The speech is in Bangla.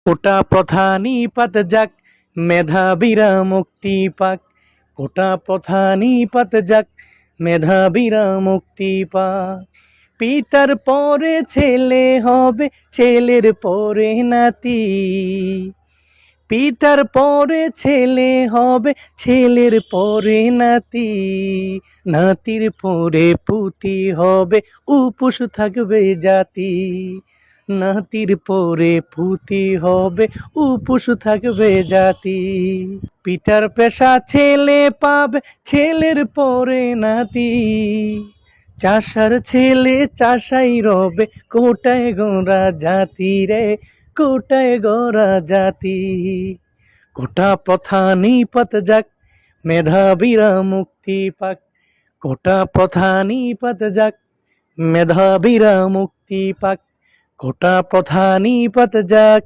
কোটা প্রধানী পাত যাক, মেধাবীরা মুক্তি পাক। কোটা প্রধানী পাত যাক, মেধাবীরা মুক্তি পাক। পিতার পরে ছেলে হবে, ছেলের পরে নাতি। পিতার পরে ছেলে হবে, ছেলের পরে নাতি। নাতির পরে পুতি হবে, উপোস থাকবে জাতি। নাতির পরে পুতি হবে, উপোস থাকবে জাতি। পিতার পেশা ছেলে পাবে, ছেলের পরে নাতি। চাষার ছেলে চাষাই রবে, কোটায় গোরা জাতি রে, কোটায় গোরা জাতি। কোটা প্রধানী পাত যাক, মেধাবীরা মুক্তি পাক। কোটা প্রধানী পাত যাক, মেধাবীরা মুক্তি পাক। কোটা প্রধানী পাত যাক,